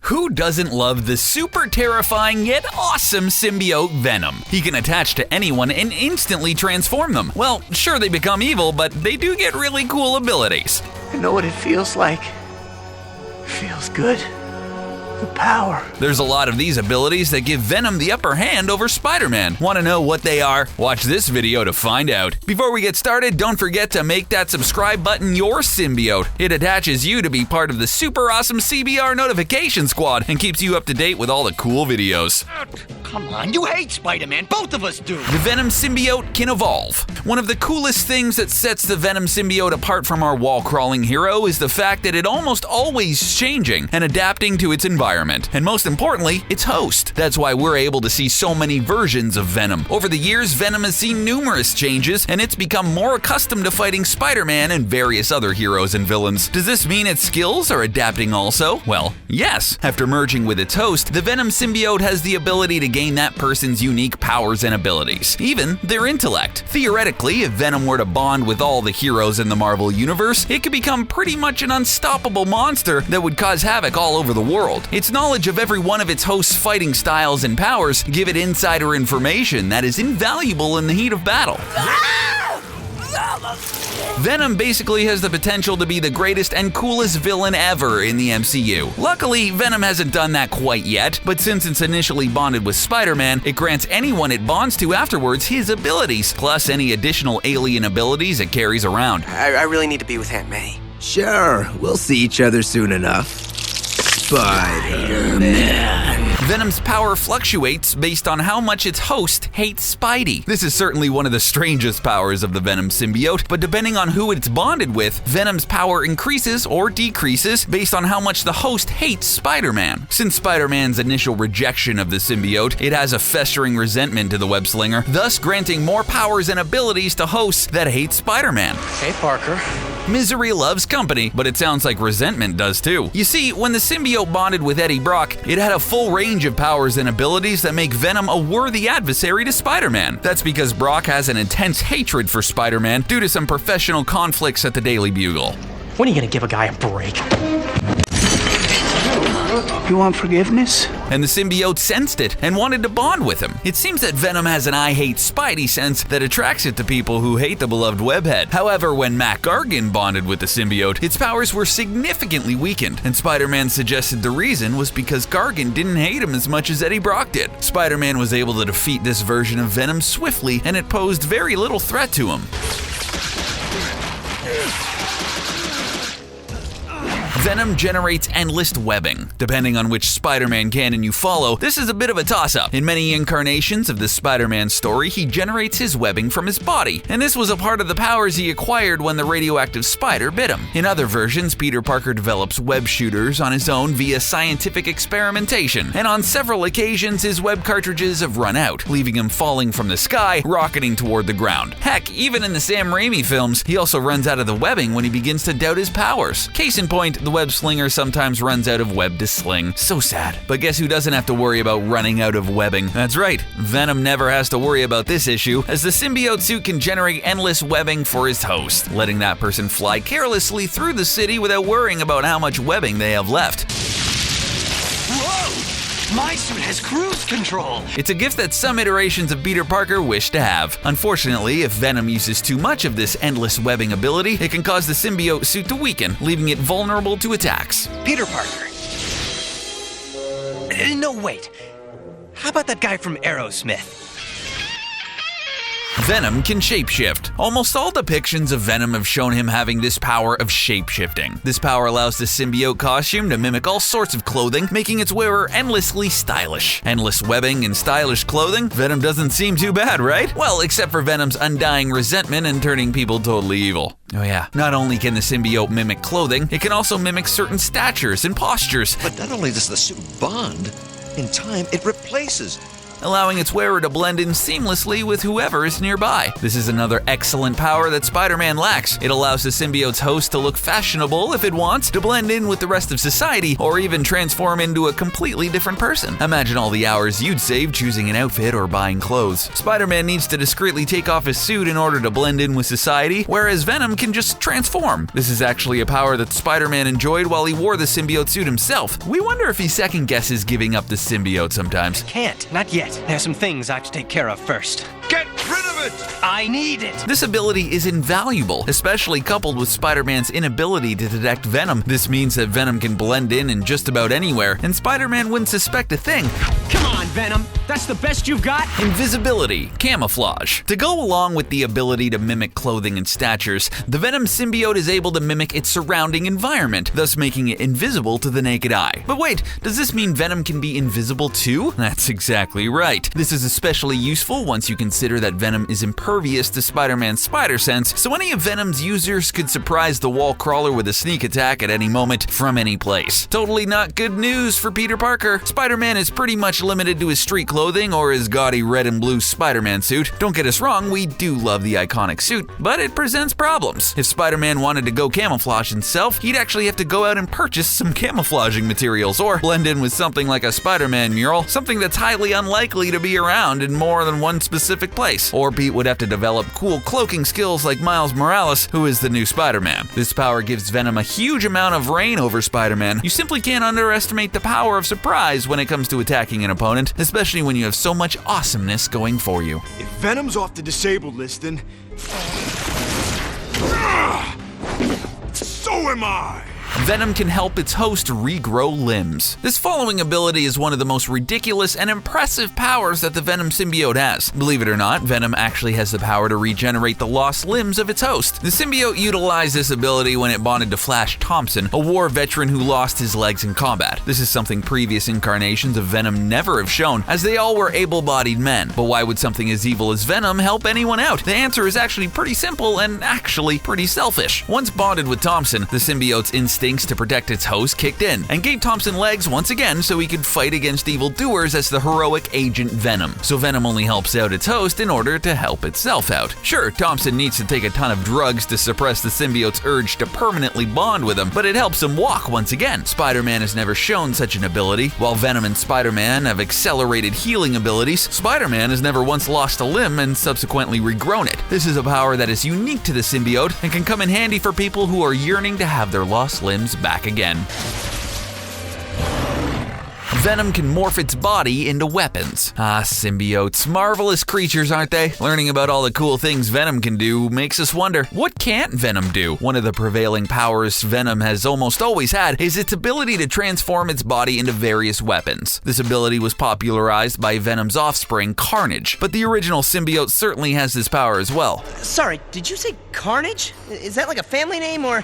Who doesn't love the super terrifying yet awesome symbiote Venom? He can attach to anyone and instantly transform them. Well, sure, they become evil, but they do get really cool abilities. I know what it feels like. It feels good. The power. There's a lot of these abilities that give Venom the upper hand over Spider-Man. Want to know what they are? Watch this video to find out. Before we get started, don't forget to make that subscribe button your symbiote. It attaches you to be part of the super awesome CBR notification squad and keeps you up to date with all the cool videos. Come on, you hate Spider-Man, both of us do! The Venom symbiote can evolve. One of the coolest things that sets the Venom symbiote apart from our wall-crawling hero is the fact that it almost always changing and adapting to its environment, and most importantly, its host. That's why we're able to see so many versions of Venom. Over the years, Venom has seen numerous changes, and it's become more accustomed to fighting Spider-Man and various other heroes and villains. Does this mean its skills are adapting also? Well, yes. After merging with its host, the Venom symbiote has the ability to gain that person's unique powers and abilities, even their intellect. Theoretically, if Venom were to bond with all the heroes in the Marvel Universe, it could become pretty much an unstoppable monster that would cause havoc all over the world. Its knowledge of every one of its host's fighting styles and powers give it insider information that is invaluable in the heat of battle. Venom basically has the potential to be the greatest and coolest villain ever in the MCU. Luckily, Venom hasn't done that quite yet, but since it's initially bonded with Spider-Man, it grants anyone it bonds to afterwards his abilities, plus any additional alien abilities it carries around. I really need to be with Aunt May. Sure, we'll see each other soon enough. Spider-Man. Venom's power fluctuates based on how much its host hates Spidey. This is certainly one of the strangest powers of the Venom symbiote, but depending on who it's bonded with, Venom's power increases or decreases based on how much the host hates Spider-Man. Since Spider-Man's initial rejection of the symbiote, it has a festering resentment to the web-slinger, thus granting more powers and abilities to hosts that hate Spider-Man. Hey, Parker. Misery loves company, but it sounds like resentment does too. You see, when the symbiote bonded with Eddie Brock, it had a full range of powers and abilities that make Venom a worthy adversary to Spider-Man. That's because Brock has an intense hatred for Spider-Man due to some professional conflicts at the Daily Bugle. When are you gonna give a guy a break? You want forgiveness? And the symbiote sensed it and wanted to bond with him. It seems that Venom has an I hate Spidey sense that attracts it to people who hate the beloved webhead. However, when Mac Gargan bonded with the symbiote, its powers were significantly weakened, and Spider-Man suggested the reason was because Gargan didn't hate him as much as Eddie Brock did. Spider-Man was able to defeat this version of Venom swiftly, and it posed very little threat to him. Venom generates endless webbing. Depending on which Spider-Man canon you follow, this is a bit of a toss-up. In many incarnations of the Spider-Man story, he generates his webbing from his body, and this was a part of the powers he acquired when the radioactive spider bit him. In other versions, Peter Parker develops web shooters on his own via scientific experimentation, and on several occasions his web cartridges have run out, leaving him falling from the sky, rocketing toward the ground. Heck, even in the Sam Raimi films, he also runs out of the webbing when he begins to doubt his powers. Case in point, the web slinger sometimes runs out of web to sling. So sad. But guess who doesn't have to worry about running out of webbing? That's right, Venom never has to worry about this issue, as the symbiote suit can generate endless webbing for his host, letting that person fly carelessly through the city without worrying about how much webbing they have left. Whoa! My suit has cruise control! It's a gift that some iterations of Peter Parker wish to have. Unfortunately, if Venom uses too much of this endless webbing ability, it can cause the symbiote suit to weaken, leaving it vulnerable to attacks. Peter Parker. No, wait. How about that guy from Aerosmith? Venom can shapeshift. Almost all depictions of Venom have shown him having this power of shapeshifting. This power allows the symbiote costume to mimic all sorts of clothing, making its wearer endlessly stylish. Endless webbing and stylish clothing? Venom doesn't seem too bad, right? Well, except for Venom's undying resentment and turning people totally evil. Oh yeah, not only can the symbiote mimic clothing, it can also mimic certain statures and postures. But not only does the suit bond, in time it replaces. allowing its wearer to blend in seamlessly with whoever is nearby. This is another excellent power that Spider-Man lacks. It allows the symbiote's host to look fashionable if it wants, to blend in with the rest of society, or even transform into a completely different person. Imagine all the hours you'd save choosing an outfit or buying clothes. Spider-Man needs to discreetly take off his suit in order to blend in with society, whereas Venom can just transform. This is actually a power that Spider-Man enjoyed while he wore the symbiote suit himself. We wonder if he second guesses giving up the symbiote sometimes. Can't, not yet. There's some things I have to take care of first. Get rid of it! I need it! This ability is invaluable, especially coupled with Spider-Man's inability to detect Venom. This means that Venom can blend in just about anywhere, and Spider-Man wouldn't suspect a thing. Come on, Venom! That's the best you've got? Invisibility, camouflage. To go along with the ability to mimic clothing and statures, the Venom symbiote is able to mimic its surrounding environment, thus making it invisible to the naked eye. But wait, does this mean Venom can be invisible too? That's exactly right. This is especially useful once you consider that Venom is impervious to Spider-Man's spider sense, so any of Venom's users could surprise the wall crawler with a sneak attack at any moment from any place. Totally not good news for Peter Parker. Spider-Man is pretty much limited to his street clothing or his gaudy red and blue Spider-Man suit. Don't get us wrong, we do love the iconic suit, but it presents problems. If Spider-Man wanted to go camouflage himself, he'd actually have to go out and purchase some camouflaging materials or blend in with something like a Spider-Man mural, something that's highly unlikely to be around in more than one specific place. Or Pete would have to develop cool cloaking skills like Miles Morales, who is the new Spider-Man. This power gives Venom a huge amount of reign over Spider-Man. You simply can't underestimate the power of surprise when it comes to attacking an opponent, especially when you have so much awesomeness going for you. If Venom's off the disabled list, then... So am I! Venom can help its host regrow limbs. This following ability is one of the most ridiculous and impressive powers that the Venom symbiote has. Believe it or not, Venom actually has the power to regenerate the lost limbs of its host. The symbiote utilized this ability when it bonded to Flash Thompson, a war veteran who lost his legs in combat. This is something previous incarnations of Venom never have shown, as they all were able-bodied men. But why would something as evil as Venom help anyone out? The answer is actually pretty simple and actually pretty selfish. Once bonded with Thompson, the symbiote's instincts to protect its host kicked in and gave Thompson legs once again so he could fight against evildoers as the heroic Agent Venom. So Venom only helps out its host in order to help itself out. Sure, Thompson needs to take a ton of drugs to suppress the symbiote's urge to permanently bond with him, but it helps him walk once again. Spider-Man has never shown such an ability. While Venom and Spider-Man have accelerated healing abilities, Spider-Man has never once lost a limb and subsequently regrown it. This is a power that is unique to the symbiote and can come in handy for people who are yearning to have their lost limbs back again. Venom can morph its body into weapons. Symbiotes. Marvelous creatures, aren't they? Learning about all the cool things Venom can do makes us wonder, what can't Venom do? One of the prevailing powers Venom has almost always had is its ability to transform its body into various weapons. This ability was popularized by Venom's offspring, Carnage, but the original symbiote certainly has this power as well. Sorry, did you say Carnage? Is that like a family name or...?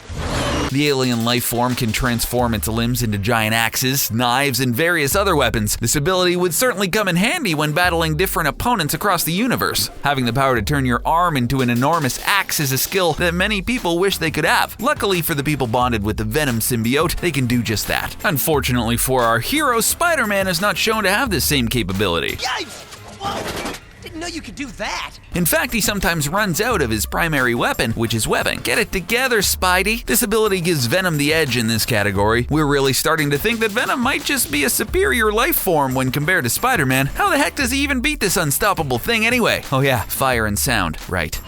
The alien life form can transform its limbs into giant axes, knives, and various other weapons. This ability would certainly come in handy when battling different opponents across the universe. Having the power to turn your arm into an enormous axe is a skill that many people wish they could have. Luckily for the people bonded with the Venom symbiote, they can do just that. Unfortunately for our hero, Spider-Man is not shown to have this same capability. Yikes! Whoa! Didn't know you could do that. In fact, he sometimes runs out of his primary weapon, which is webbing. Get it together, Spidey. This ability gives Venom the edge in this category. We're really starting to think that Venom might just be a superior life form when compared to Spider-Man. How the heck does he even beat this unstoppable thing anyway? Oh yeah, fire and sound, right.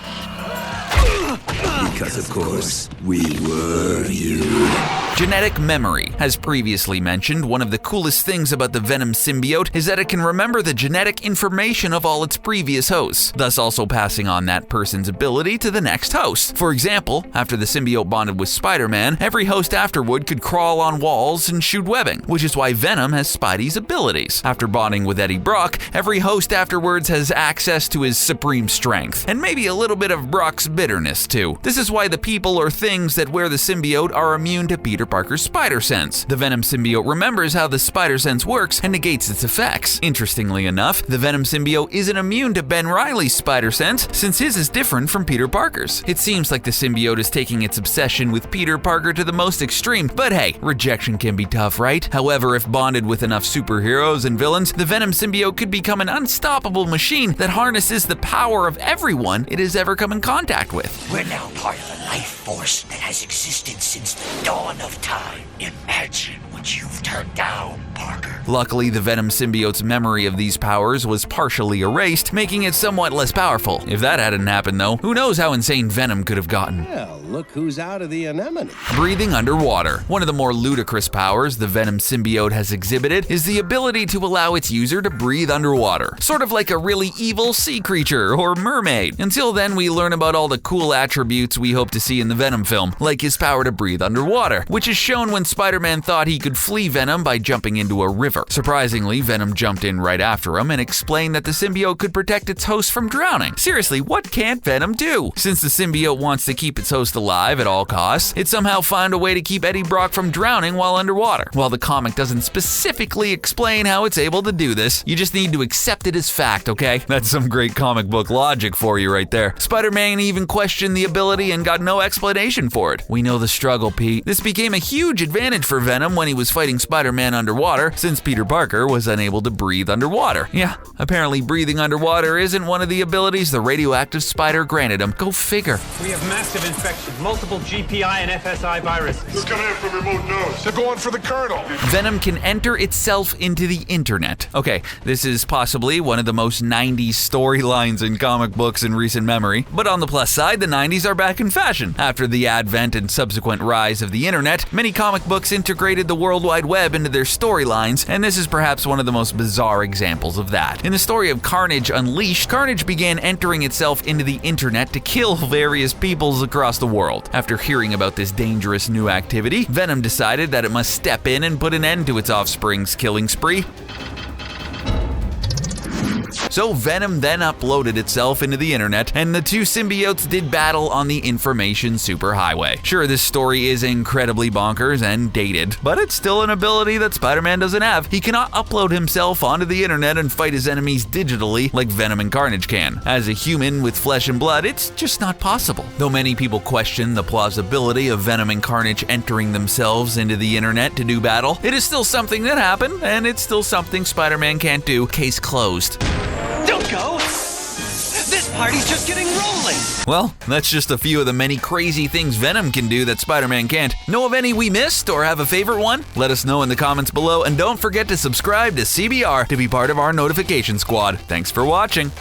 Because of course, we were you. Genetic memory. As previously mentioned, one of the coolest things about the Venom symbiote is that it can remember the genetic information of all its previous hosts, thus also passing on that person's ability to the next host. For example, after the symbiote bonded with Spider-Man, every host afterward could crawl on walls and shoot webbing, which is why Venom has Spidey's abilities. After bonding with Eddie Brock, every host afterwards has access to his supreme strength, and maybe a little bit of Brock's bitterness too. This is why the people or things that wear the symbiote are immune to Peter Parker's spider sense. The Venom symbiote remembers how the spider sense works and negates its effects. Interestingly enough, the Venom symbiote isn't immune to Ben Reilly's spider sense, since his is different from Peter Parker's. It seems like the symbiote is taking its obsession with Peter Parker to the most extreme, but hey, rejection can be tough, right? However, if bonded with enough superheroes and villains, the Venom symbiote could become an unstoppable machine that harnesses the power of everyone it has ever come in contact with. We're now part of a life force that has existed since the dawn of time. Imagine what you've turned down, Parker. Luckily, the Venom symbiote's memory of these powers was partially erased, making it somewhat less powerful. If that hadn't happened though, who knows how insane Venom could have gotten. Well, look who's out of the anemone. Breathing underwater. One of the more ludicrous powers the Venom symbiote has exhibited is the ability to allow its user to breathe underwater, sort of like a really evil sea creature or mermaid. Until then, we learn about all the cool attributes we hope to see in the Venom film, like his power to breathe underwater, which is shown when Spider-Man thought he could flee Venom by jumping into a river. Surprisingly, Venom jumped in right after him and explained that the symbiote could protect its host from drowning. Seriously, what can't Venom do? Since the symbiote wants to keep its host alive at all costs, it somehow found a way to keep Eddie Brock from drowning while underwater. While the comic doesn't specifically explain how it's able to do this, you just need to accept it as fact, okay? That's some great comic book logic for you right there. Spider-Man even questioned the ability and got no explanation for it. We know the struggle, Pete. This became a huge advantage for Venom when he was fighting Spider-Man underwater, since Peter Parker was unable to breathe underwater. Yeah, apparently breathing underwater isn't one of the abilities the radioactive spider granted him. Go figure. We have massive infection, multiple GPI and FSI viruses. They're coming in from remote nodes. They're going for the Colonel. Venom can enter itself into the internet. Okay, this is possibly one of the most 90s storylines in comic books in recent memory, but on the plus side, the 90s are back in fashion. After the advent and subsequent rise of the internet, many comic books integrated the World Wide Web into their storylines, and this is perhaps one of the most bizarre examples of that. In the story of Carnage Unleashed, Carnage began entering itself into the internet to kill various peoples across the world. After hearing about this dangerous new activity, Venom decided that it must step in and put an end to its offspring's killing spree. So Venom then uploaded itself into the internet, and the two symbiotes did battle on the information superhighway. Sure, this story is incredibly bonkers and dated, but it's still an ability that Spider-Man doesn't have. He cannot upload himself onto the internet and fight his enemies digitally like Venom and Carnage can. As a human with flesh and blood, it's just not possible. Though many people question the plausibility of Venom and Carnage entering themselves into the internet to do battle, it is still something that happened, and it's still something Spider-Man can't do. Case closed. Don't go! This party's just getting rolling! Well, that's just a few of the many crazy things Venom can do that Spider-Man can't. Know of any we missed or have a favorite one? Let us know in the comments below, and don't forget to subscribe to CBR to be part of our notification squad. Thanks for watching.